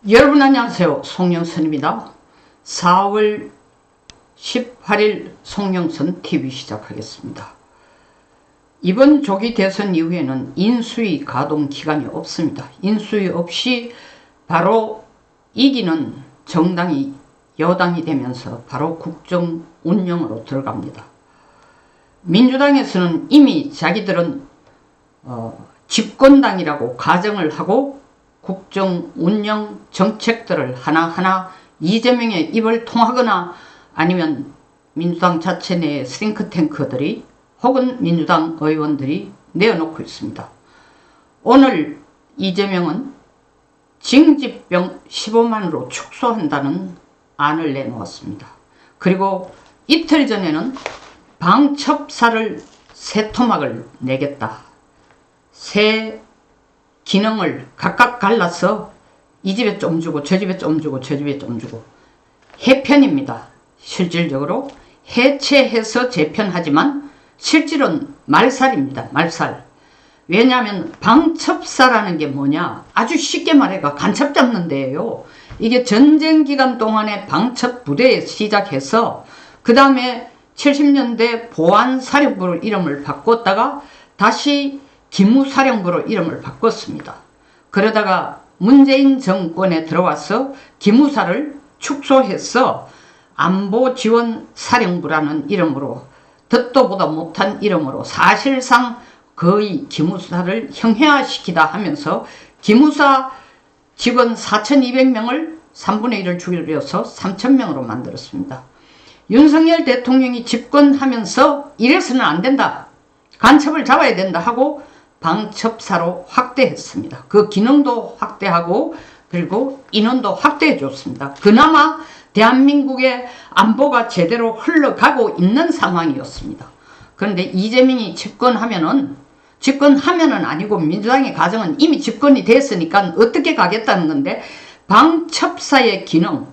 여러분 안녕하세요. 송영선입니다. 4월 18일 송영선 TV 시작하겠습니다. 이번 조기 대선 이후에는 인수위 가동 기간이 없습니다. 인수위 없이 바로 이기는 정당이 여당이 되면서 바로 국정 운영으로 들어갑니다. 민주당에서는 이미 자기들은 집권당이라고 가정을 하고 국정 운영 정책들을 하나하나 이재명의 입을 통하거나 아니면 민주당 자체 내의 싱크탱크들이 혹은 민주당 의원들이 내어놓고 있습니다. 오늘 이재명은 징집병 15만으로 축소한다는 안을 내놓았습니다. 그리고 이틀 전에는 방첩사를 새 토막을 내겠다. 새 기능을 각각 갈라서 이 집에 좀 주고 저 집에 좀 주고 저 집에 좀 주고 해편입니다. 실질적으로 해체해서 재편하지만 실질은 말살입니다. 말살. 왜냐하면 방첩사라는 게 뭐냐, 아주 쉽게 말해가 간첩 잡는 데예요. 이게 전쟁 기간 동안에 방첩 부대에 시작해서 그 다음에 70년대 보안사령부로 이름을 바꿨다가 다시 기무사령부로 이름을 바꿨습니다. 그러다가 문재인 정권에 들어와서 기무사를 축소해서 안보지원사령부라는 이름으로, 듣도 보다 못한 이름으로 사실상 거의 기무사를 형해화시키다 하면서 기무사 직원 4,200명을 3분의 1을 줄여서 3,000명으로 만들었습니다. 윤석열 대통령이 집권하면서 이래서는 안 된다, 간첩을 잡아야 된다 하고 방첩사로 확대했습니다. 그 기능도 확대하고 그리고 인원도 확대해 줬습니다. 그나마 대한민국의 안보가 제대로 흘러가고 있는 상황이었습니다. 그런데 이재명이 집권하면은 아니고 민주당의 가정은 이미 집권이 됐으니까 어떻게 가겠다는 건데, 방첩사의 기능,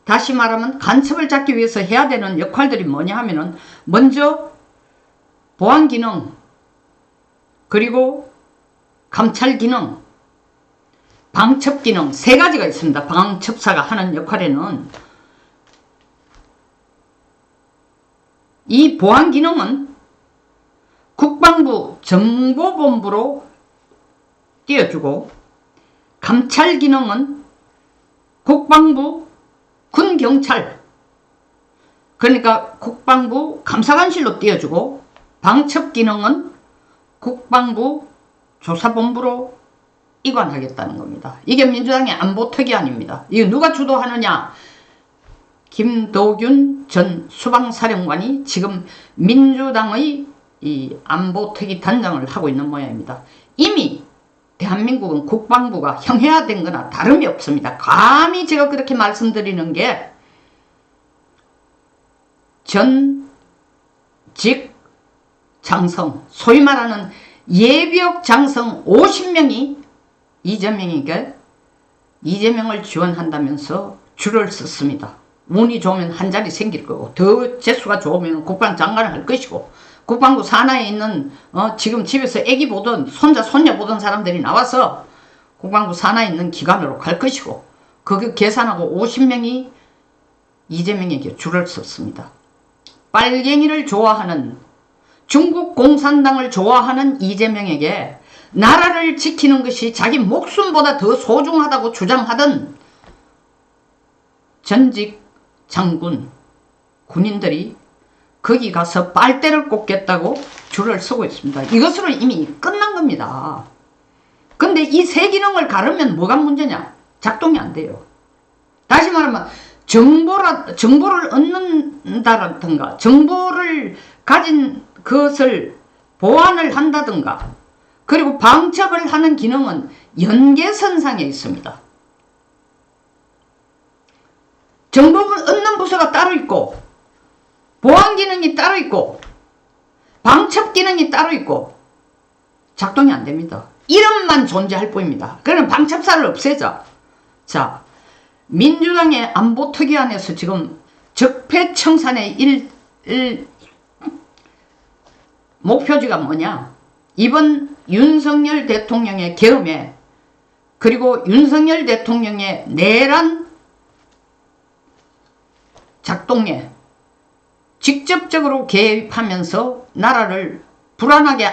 다시 말하면 간첩을 잡기 위해서 해야 되는 역할들이 뭐냐 하면은 먼저 보안 기능, 그리고 감찰 기능, 방첩 기능, 세 가지가 있습니다. 방첩사가 하는 역할에는 이 보안 기능은 국방부 정보본부로 띄워주고, 감찰 기능은 국방부 군경찰, 그러니까 국방부 감사관실로 띄워주고, 방첩 기능은 국방부 조사본부로 이관하겠다는 겁니다. 이게 민주당의 안보특위 아닙니다. 이거 누가 주도하느냐? 김도균 전 수방사령관이 지금 민주당의 이 안보특위 단장을 하고 있는 모양입니다. 이미 대한민국은 국방부가 형해화된 거나 다름이 없습니다. 감히 제가 그렇게 말씀드리는 게 전직 장성, 소위 말하는 예비역 장성 50명이 이재명을 지원한다면서 줄을 섰습니다. 운이 좋으면 한 자리 생길 거고, 더 재수가 좋으면 국방장관을 할 것이고, 국방부 산하에 있는 지금 집에서 애기 보던 손자 손녀 보던 사람들이 나와서 국방부 산하에 있는 기관으로 갈 것이고, 그거 계산하고 50명이 이재명에게 줄을 섰습니다. 빨갱이를 좋아하는, 중국 공산당을 좋아하는 이재명에게 나라를 지키는 것이 자기 목숨보다 더 소중하다고 주장하던 전직 장군, 군인들이 거기 가서 빨대를 꽂겠다고 줄을 서고 있습니다. 이것으로 이미 끝난 겁니다. 근데 이 세 기능을 가르면 뭐가 문제냐? 작동이 안 돼요. 다시 말하면 정보를 얻는다든가, 정보를 가진 그것을 보완을 한다든가, 그리고 방첩을 하는 기능은 연계선상에 있습니다. 정보를 얻는 부서가 따로 있고, 보안 기능이 따로 있고, 방첩 기능이 따로 있고, 작동이 안 됩니다. 이름만 존재할 뿐입니다. 그러면 방첩사를 없애자. 자, 민주당의 안보특위 안에서 지금 적폐청산의 목표지가 뭐냐? 이번 윤석열 대통령의 계엄에 그리고 윤석열 대통령의 내란 작동에 직접적으로 개입하면서 나라를 불안하게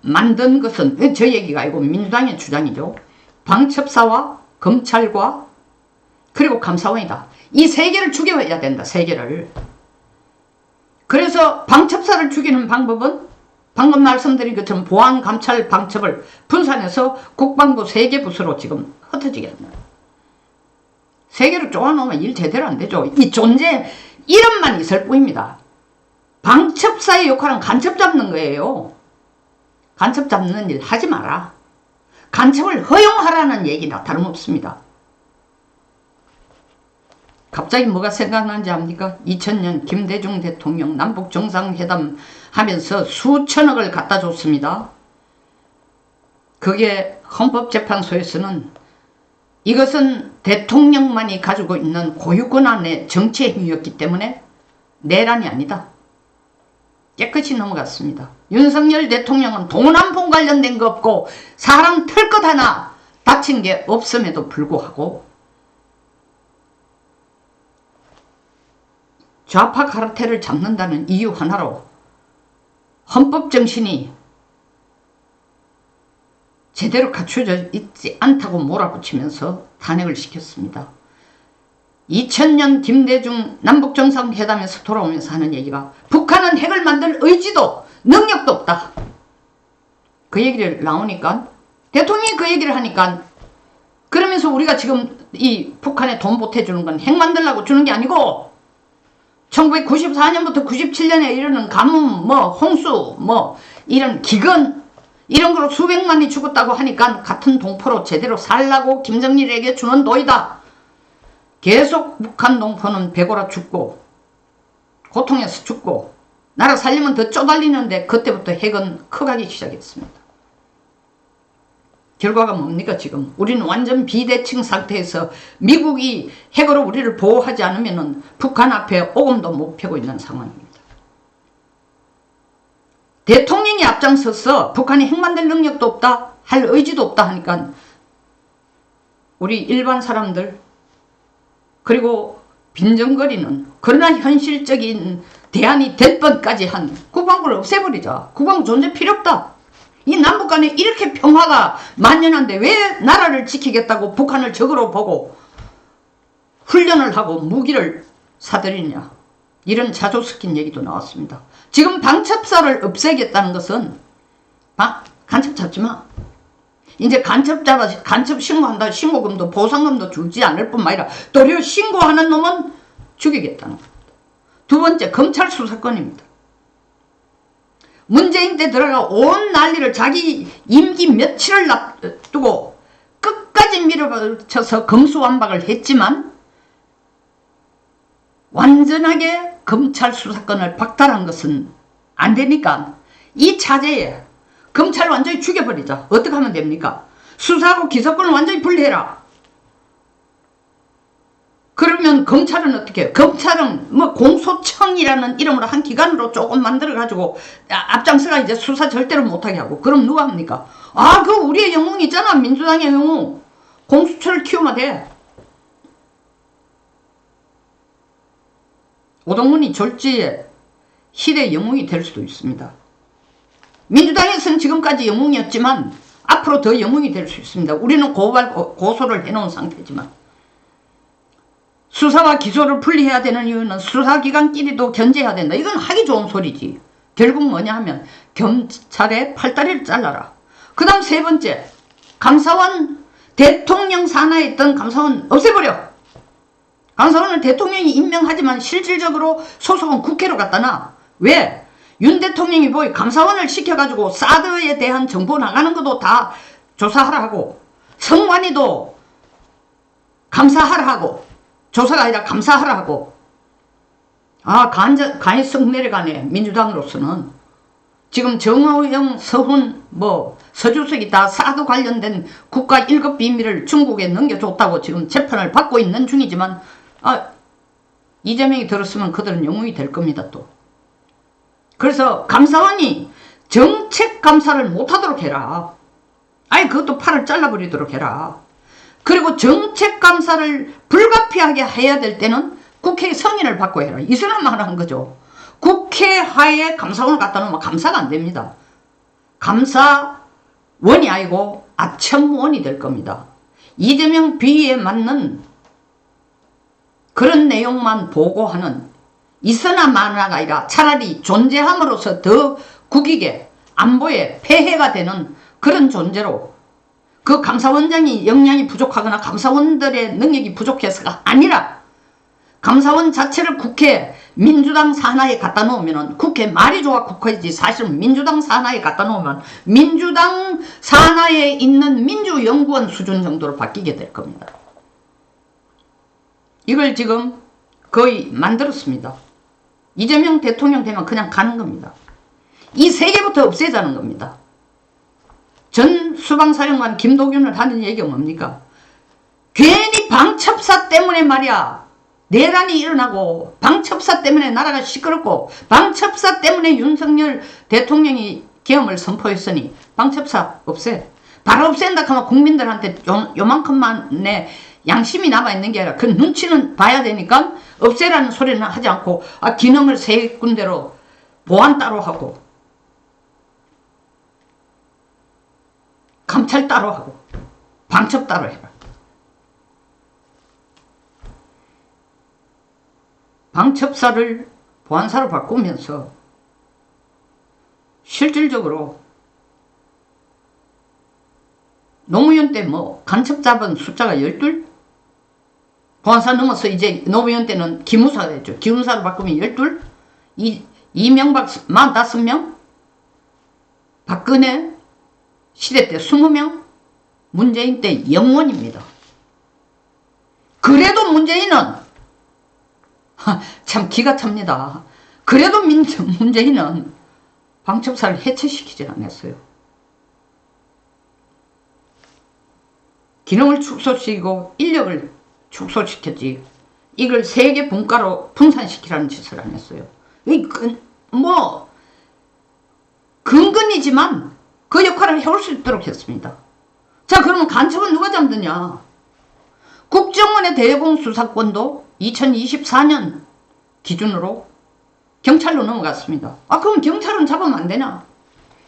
만든 것은 저 얘기가 아니고 민주당의 주장이죠. 방첩사와 검찰과 그리고 감사원이다. 이 세 개를 죽여야 된다. 세 개를. 그래서 방첩사를 죽이는 방법은 방금 말씀드린 것처럼 보안, 감찰, 방첩을 분산해서 국방부 세 개 부서로 지금 흩어지게 합니다. 세 개로 쪼아놓으면 일 제대로 안 되죠. 이 존재 이름만 있을 뿐입니다. 방첩사의 역할은 간첩 잡는 거예요. 간첩 잡는 일 하지 마라. 간첩을 허용하라는 얘기나 다름없습니다. 갑자기 뭐가 생각나는지 압니까? 2000년 김대중 대통령 남북정상회담 하면서 수천억을 갖다 줬습니다. 그게 헌법재판소에서는 이것은 대통령만이 가지고 있는 고유권한의 정치 행위였기 때문에 내란이 아니다. 깨끗이 넘어갔습니다. 윤석열 대통령은 돈 한 푼 관련된 거 없고 사람 털 것 하나 다친 게 없음에도 불구하고 좌파 카르텔을 잡는다는 이유 하나로 헌법 정신이 제대로 갖춰져 있지 않다고 몰아붙이면서 탄핵을 시켰습니다. 2000년 김대중 남북정상회담에서 돌아오면서 하는 얘기가 북한은 핵을 만들 의지도 능력도 없다. 그 얘기를 나오니까 대통령이 그 얘기를 하니까 그러면서 우리가 지금 이 북한에 돈 보태주는 건 핵 만들려고 주는 게 아니고 1994년부터 97년에 이르는 가뭄, 홍수, 이런 기근, 이런 거로 수백만이 죽었다고 하니까 같은 동포로 제대로 살라고 김정일에게 주는 도이다. 계속 북한 동포는 배고라 죽고, 고통에서 죽고, 나라 살리면 더 쪼달리는데 그때부터 핵은 커가기 시작했습니다. 결과가 뭡니까 지금? 우리는 완전 비대칭 상태에서 미국이 핵으로 우리를 보호하지 않으면 북한 앞에 오금도 못 펴고 있는 상황입니다. 대통령이 앞장서서 북한이 핵 만들 능력도 없다, 할 의지도 없다 하니까 우리 일반 사람들 그리고 빈정거리는 그러나 현실적인 대안이 될 뻔까지 한 국방부를 없애버리자. 국방부 존재 필요 없다. 이 남북 간에 이렇게 평화가 만연한데 왜 나라를 지키겠다고 북한을 적으로 보고 훈련을 하고 무기를 사들이냐. 이런 자조 섞인 얘기도 나왔습니다. 지금 방첩사를 없애겠다는 것은 간첩 잡지 마. 이제 간첩 잡아 간첩 신고한다. 신고금도 보상금도 주지 않을 뿐만 아니라 도리어 신고하는 놈은 죽이겠다는 겁니다. 두 번째, 검찰 수사권입니다. 문재인 때 들어가 온 난리를 자기 임기 며칠을 놔두고 끝까지 밀어붙여서 검수완박을 했지만 완전하게 검찰 수사권을 박탈한 것은 안 되니까 이 차제에 검찰 완전히 죽여버리자. 어떻게 하면 됩니까? 수사하고 기소권을 완전히 분리해라. 그러면 검찰은 어떻게 해요? 검찰은 공소청이라는 이름으로 한 기관으로 조금 만들어가지고 앞장서가 이제 수사 절대로 못하게 하고. 그럼 누가 합니까? 그 우리의 영웅 있잖아. 민주당의 영웅. 공수처를 키우면 돼. 오동문이 졸지에 희대 영웅이 될 수도 있습니다. 민주당에서는 지금까지 영웅이었지만 앞으로 더 영웅이 될 수 있습니다. 우리는 고소를 해놓은 상태지만. 수사와 기소를 분리해야 되는 이유는 수사기관끼리도 견제해야 된다. 이건 하기 좋은 소리지. 결국 뭐냐 하면 검찰의 팔다리를 잘라라. 그 다음 세 번째, 감사원, 대통령 산하에 있던 감사원 없애버려. 감사원을 대통령이 임명하지만 실질적으로 소속은 국회로 갖다 놔. 왜? 윤 대통령이 감사원을 시켜가지고 사드에 대한 정보 나가는 것도 다 조사하라 하고, 성완이도 감사하라 하고, 조사가 아니라 감사하라 하고. 가해성 내려가네. 민주당으로서는. 지금 정호영, 서훈, 서주석이 다 사드 관련된 국가 1급 비밀을 중국에 넘겨줬다고 지금 재판을 받고 있는 중이지만 이재명이 들었으면 그들은 영웅이 될 겁니다. 또. 그래서 감사원이 정책 감사를 못하도록 해라. 그것도 팔을 잘라버리도록 해라. 그리고 정책감사를 불가피하게 해야 될 때는 국회의 성인을 받고 해라. 이 사람 말하는 거죠. 국회 하에 감사원을 갖다 놓으면 감사가 안 됩니다. 감사원이 아니고 아첨원이 될 겁니다. 이재명 비위에 맞는 그런 내용만 보고하는 있으나 마나가 아니라 차라리 존재함으로써 더 국익에 안보에 폐해가 되는 그런 존재로 그 감사원장이 역량이 부족하거나 감사원들의 능력이 부족해서가 아니라 감사원 자체를 국회 민주당 산하에 갖다 놓으면 국회 말이 좋아 국회지 사실은 민주당 산하에 갖다 놓으면 민주당 산하에 있는 민주연구원 수준 정도로 바뀌게 될 겁니다. 이걸 지금 거의 만들었습니다. 이재명 대통령 되면 그냥 가는 겁니다. 이 세 개부터 없애자는 겁니다. 전 수방사령관 김도균을 하는 얘기가 뭡니까? 괜히 방첩사 때문에 말이야 내란이 일어나고 방첩사 때문에 나라가 시끄럽고 방첩사 때문에 윤석열 대통령이 계엄을 선포했으니 방첩사 없애. 바로 없앤다 하면 국민들한테 요만큼만의 양심이 남아있는 게 아니라 그 눈치는 봐야 되니까 없애라는 소리는 하지 않고 기능을 세 군데로 보안 따로 하고 감찰 따로 하고 방첩 따로 해라. 방첩사를 보안사로 바꾸면서 실질적으로 노무현 때 뭐 간첩 잡은 숫자가 12? 보안사 넘어서 이제 노무현 때는 기무사가 됐죠. 기무사로 바꾸면 12? 이명박 45명? 박근혜 시대 때 20명? 문재인 때 0원입니다. 그래도 문재인은 참 기가 찹니다. 그래도 문재인은 방첩사를 해체시키지 않았어요. 기능을 축소시키고 인력을 축소시켰지. 이걸 세계 분과로 분산시키라는 짓을 안 했어요. 뭐 근근이지만 그 역할을 해올 수 있도록 했습니다. 자, 그러면 간첩은 누가 잡느냐? 국정원의 대공수사권도 2024년 기준으로 경찰로 넘어갔습니다. 그럼 경찰은 잡으면 안 되나?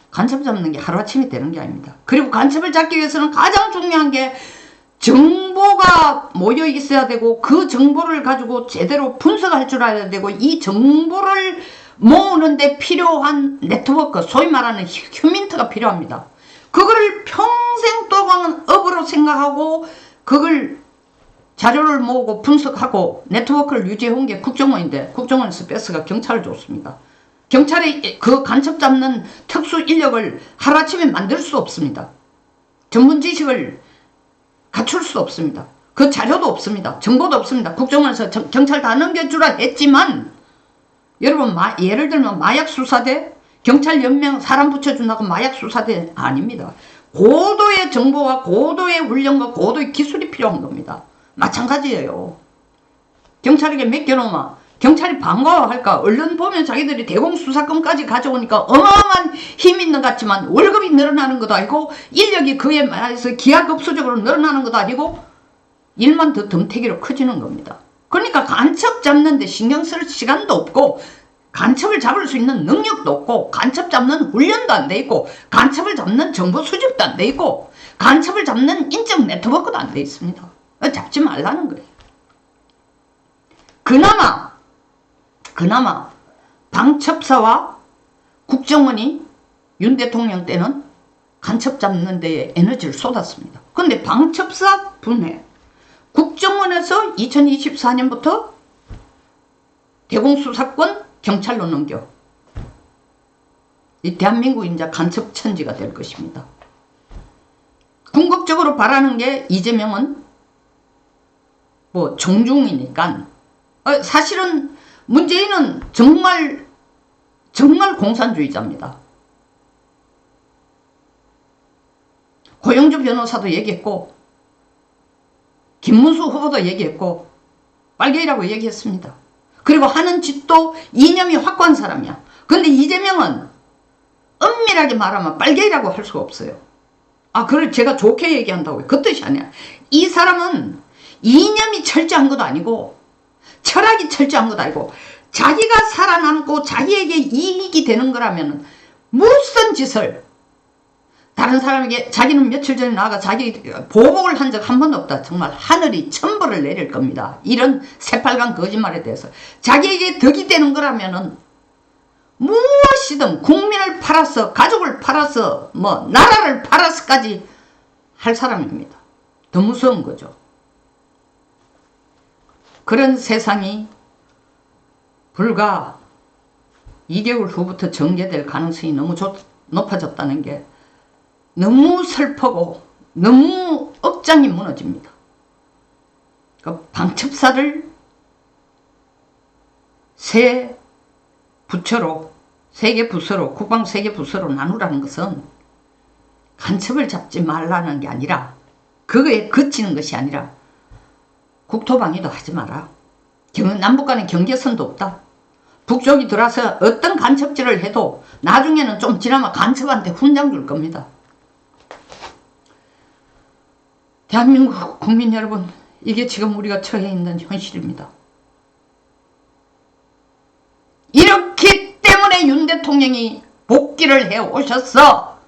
간첩 잡는 게 하루아침에 되는 게 아닙니다. 그리고 간첩을 잡기 위해서는 가장 중요한 게 정보가 모여 있어야 되고 그 정보를 가지고 제대로 분석할 줄 알아야 되고 이 정보를 모으는데 필요한 네트워크, 소위 말하는 휴민트가 필요합니다. 그걸 평생 동안 업으로 생각하고 그걸 자료를 모으고 분석하고 네트워크를 유지해온 게 국정원인데 국정원에서 뺏어가 경찰을 줬습니다. 경찰이 그 간첩 잡는 특수 인력을 하루아침에 만들 수 없습니다. 전문 지식을 갖출 수 없습니다. 그 자료도 없습니다. 정보도 없습니다. 국정원에서 경찰 다 넘겨주라 했지만 여러분 예를 들면 마약수사대 경찰연명 사람 붙여준다고 마약수사대 아닙니다. 고도의 정보와 고도의 훈련과 고도의 기술이 필요한 겁니다. 마찬가지예요. 경찰에게 맡겨놓으면 경찰이 반가워할까? 얼른 보면 자기들이 대공수사권까지 가져오니까 어마어마한 힘이 있는 것 같지만 월급이 늘어나는 것도 아니고 인력이 그에 말해서 기하급수적으로 늘어나는 것도 아니고 일만 더 덤태기로 커지는 겁니다. 그러니까 간첩 잡는 데 신경 쓸 시간도 없고 간첩을 잡을 수 있는 능력도 없고 간첩 잡는 훈련도 안 돼 있고 간첩을 잡는 정보 수집도 안 돼 있고 간첩을 잡는 인적 네트워크도 안 돼 있습니다. 잡지 말라는 거예요. 그나마 방첩사와 국정원이 윤 대통령 때는 간첩 잡는 데에 에너지를 쏟았습니다. 그런데 방첩사 분해 국정원에서 2024년부터 대공수사권 경찰로 넘겨 이 대한민국이 이제 간첩 천지가 될 것입니다. 궁극적으로 바라는 게 이재명은 뭐 정중이니까 사실은 문재인은 정말 공산주의자입니다. 고영주 변호사도 얘기했고 김문수 후보도 얘기했고 빨갱이라고 얘기했습니다. 그리고 하는 짓도 이념이 확고한 사람이야. 근데 이재명은 엄밀하게 말하면 빨갱이라고 할 수가 없어요. 그걸 제가 좋게 얘기한다고요. 그 뜻이 아니야. 이 사람은 이념이 철저한 것도 아니고 철학이 철저한 것도 아니고 자기가 살아남고 자기에게 이익이 되는 거라면 무슨 짓을 다른 사람에게 자기는 며칠 전에 나가 자기 보복을 한 적 한 번도 없다. 정말 하늘이 천벌을 내릴 겁니다. 이런 새빨간 거짓말에 대해서 자기에게 덕이 되는 거라면은 무엇이든 국민을 팔아서 가족을 팔아서 뭐 나라를 팔아서까지 할 사람입니다. 더 무서운 거죠. 그런 세상이 불과 2개월 후부터 전개될 가능성이 너무 높아졌다는 게 너무 슬프고 너무 억장이 무너집니다. 그 방첩사를 세 부처로, 세 개 부서로, 국방 세 개 부서로 나누라는 것은 간첩을 잡지 말라는 게 아니라, 그거에 그치는 것이 아니라 국토방위도 하지 마라. 남북 간에 경계선도 없다. 북쪽이 들어와서 어떤 간첩질을 해도 나중에는 좀 지나면 간첩한테 훈장 줄 겁니다. 대한민국 국민 여러분, 이게 지금 우리가 처해 있는 현실입니다. 이렇기 때문에 윤 대통령이 복귀를 해 오셨어.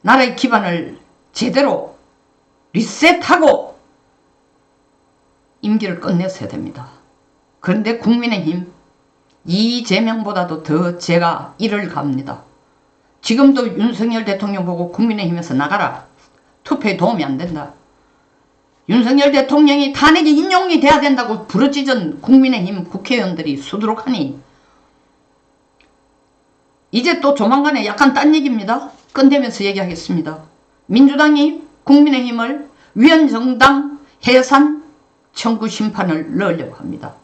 나라의 기반을 제대로 리셋하고 임기를 끝냈어야 됩니다. 그런데 국민의힘 이재명보다도 더 제가 이를 갑니다. 지금도 윤석열 대통령 보고 국민의힘에서 나가라. 투표에 도움이 안 된다. 윤석열 대통령이 탄핵이 인용이 돼야 된다고 부르짖은 국민의힘 국회의원들이 수두룩하니 이제 또 조만간에 약간 딴 얘기입니다. 끝내면서 얘기하겠습니다. 민주당이 국민의힘을 위헌정당 해산 청구 심판을 넣으려고 합니다.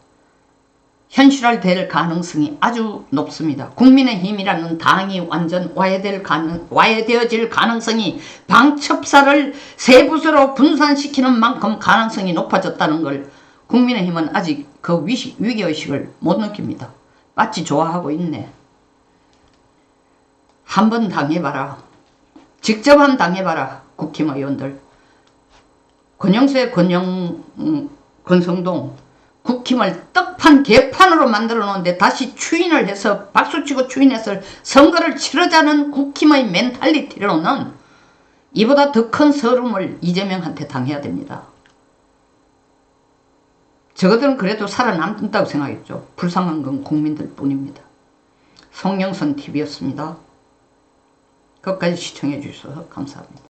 현실화될 가능성이 아주 높습니다. 국민의힘이라는 당이 완전 와해되어질 가능성이 방첩사를 세 부서로 분산시키는 만큼 가능성이 높아졌다는 걸 국민의힘은 아직 그 위기의식을 못 느낍니다. 마치 좋아하고 있네. 한번 당해봐라. 직접 한번 당해봐라. 국힘 의원들. 권영세, 권성동 국힘을 떡판 개판으로 만들어 놓은데 다시 추인을 해서 박수치고 추인해서 선거를 치르자는 국힘의 멘탈리티로는 이보다 더 큰 서름을 이재명한테 당해야 됩니다. 저것들은 그래도 살아남는다고 생각했죠. 불쌍한 건 국민들 뿐입니다. 송영선TV였습니다. 끝까지 시청해 주셔서 감사합니다.